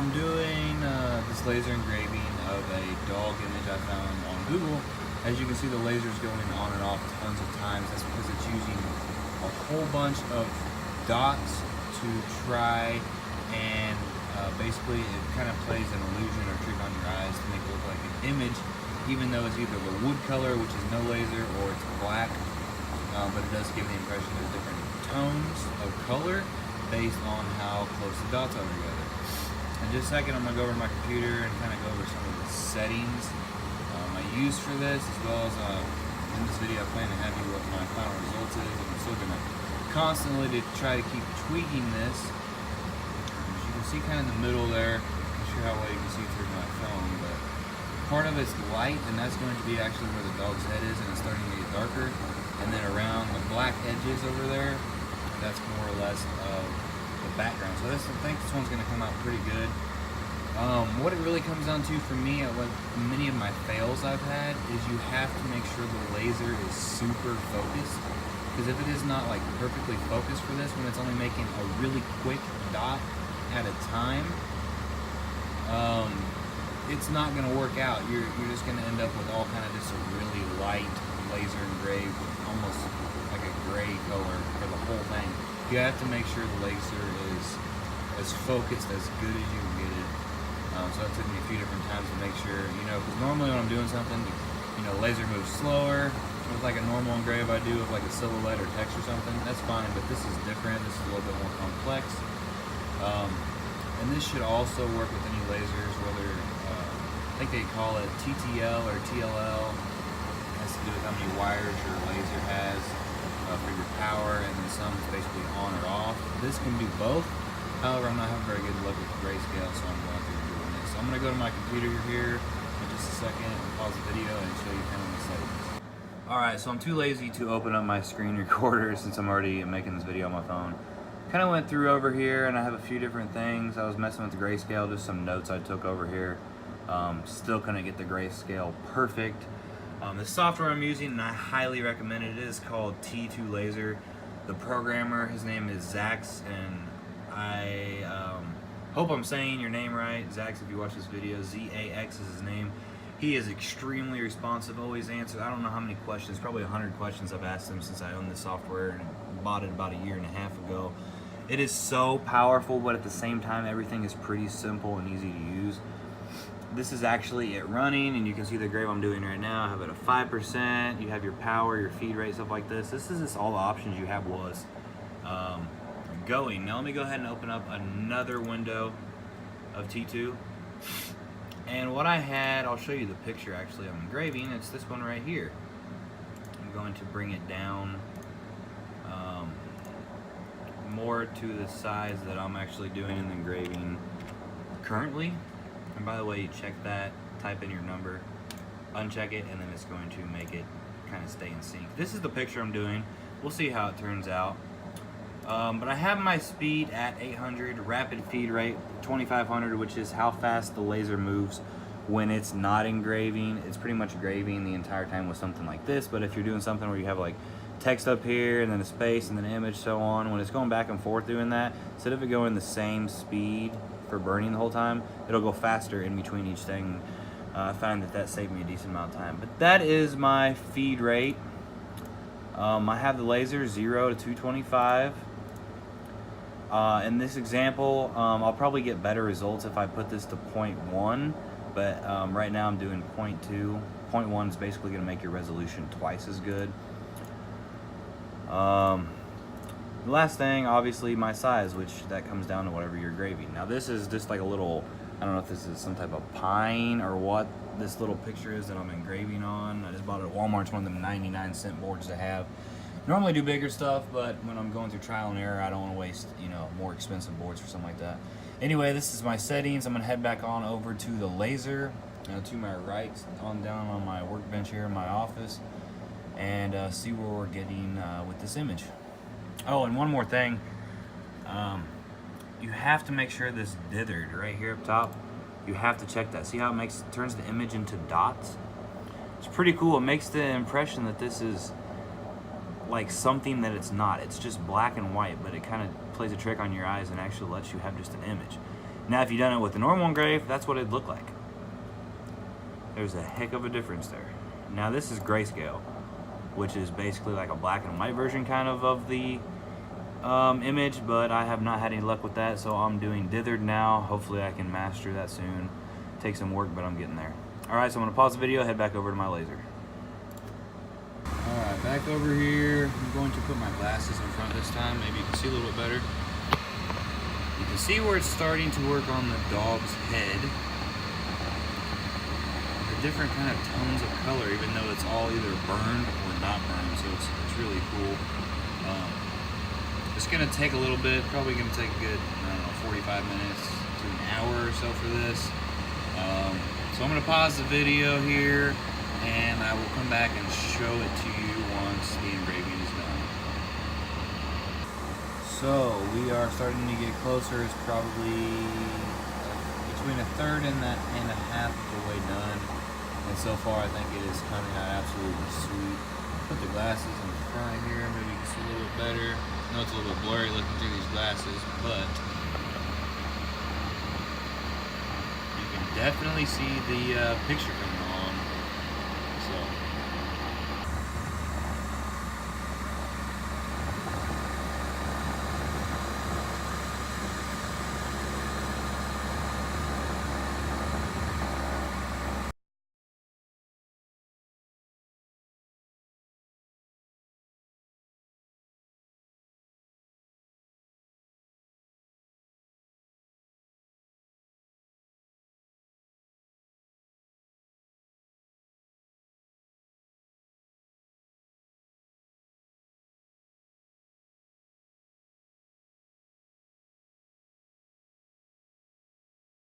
I'm doing this laser engraving of a dog image I found on Google. As you can see, the laser's going on and off tons of times. That's because it's using a whole bunch of dots to try and basically it kind of plays an illusion or trick on your eyes to make it look like an image, even though it's either the wood color, which is no laser, or it's black. But it does give the impression there's different tones of color based on how close the dots are together. In just a second, I'm going to go over to my computer and kind of go over some of the settings I use for this, as well as in this video I plan to have you what my final results is. I'm still going to constantly try to keep tweaking this. As you can see kind of in the middle there, I'm not sure how well you can see through my phone, but part of it's light, and that's going to be actually where the dog's head is, and it's starting to get darker. And then around the black edges over there, that's more or less of the background. So I think this one's going to come out pretty good. What it really comes down to for me, what many of my fails I've had, is you have to make sure the laser is super focused. Because if it is not like perfectly focused for this, when it's only making a really quick dot at a time, it's not going to work out. You're just going to end up with all kind of just a really light laser engraved, almost like a gray color for the whole thing. You have to make sure the laser is as focused, as good as you can get it. So it took me a few different times to make sure, because normally when I'm doing something, laser moves slower. With like a normal engrave I do with like a silhouette or text or something, that's fine, but this is different. This is a little bit more complex. And this should also work with any lasers, whether, I think they call it TTL or TLL. Has to do with how many wires your laser has for your power, and then some is basically on or off. This can do both. However, I'm not having very good luck with grayscale, so I'm going through doing this. So I'm going to go to my computer here in just a second and pause the video and show you kind of the settings. Alright, so I'm too lazy to open up my screen recorder since I'm already making this video on my phone. Kind of went through over here, and I have a few different things. I was messing with the grayscale, just some notes I took over here. Still couldn't get the grayscale perfect. The software I'm using, and I highly recommend it, is called T2 Laser. The programmer, his name is Zax, and I hope I'm saying your name right. Zax, if you watch this video, Z-A-X is his name. He is extremely responsive, always answers. I don't know how many questions, probably 100 questions I've asked him since I own this software and bought it about a year and a half ago. It is so powerful, but at the same time, everything is pretty simple and easy to use. This is actually it running, and you can see the engrave I'm doing right now. I have it at 5%. You have your power, your feed rate, stuff like this. This is just all the options you have was going. Now let me go ahead and open up another window of T2. And what I had, I'll show you the picture actually I'm engraving. It's this one right here. I'm going to bring it down more to the size that I'm actually doing in the engraving currently. And by the way, you check that, type in your number, uncheck it, and then it's going to make it kind of stay in sync. This is the picture I'm doing. We'll see how it turns out. But I have my speed at 800, rapid feed rate 2500, which is how fast the laser moves when it's not engraving. It's pretty much engraving the entire time with something like this, but if you're doing something where you have like text up here and then a space and then an image, so on, when it's going back and forth doing that, instead of it going the same speed for burning the whole time, it'll go faster in between each thing. I find that saved me a decent amount of time. But that is my feed rate. I have the laser 0 to 225. In this example, I'll probably get better results if I put this to 0.1, but right now I'm doing 0.2. 0.1 is basically going to make your resolution twice as good. The last thing, obviously, my size, which that comes down to whatever you're engraving. Now this is just like a little, I don't know if this is some type of pine or what this little picture is that I'm engraving on. I just bought it at Walmart. It's one of them 99-cent boards to have. Normally do bigger stuff, but when I'm going through trial and error, I don't want to waste, more expensive boards for something like that. Anyway, this is my settings. I'm going to head back on over to the laser, to my right, down on my workbench here in my office, and see where we're getting with this image. Oh, and one more thing. You have to make sure this dithered right here up top, you have to check that. See how it turns the image into dots? It's pretty cool. It makes the impression that this is like something that it's not. It's just black and white, but it kind of plays a trick on your eyes and actually lets you have just an image. Now if you've done it with the normal engrave, that's what it'd look like. There's a heck of a difference there. Now this is grayscale, which is basically like a black and white version kind of the image, but I have not had any luck with that, so I'm doing dithered now. Hopefully I can master that soon. Take some work, but I'm getting there. Alright, so I'm going to pause the video, head back over to my laser. Alright, back over here. I'm going to put my glasses in front this time. Maybe you can see a little bit better. You can see where it's starting to work on the dog's head. The different kind of tones of color, even though it's all either burned or not burned, so it's really cool. It's going to take a little bit, probably going to take a good, I don't know, 45 minutes to an hour or so for this. So I'm going to pause the video here, and I will come back and show it to you once the engraving is done. So we are starting to get closer. It's probably between a third and a half of the way done. And so far I think it is coming out absolutely sweet. Put the glasses in front here, maybe you can see a little bit better. I know it's a little bit blurry looking through these glasses, but you can definitely see the picture coming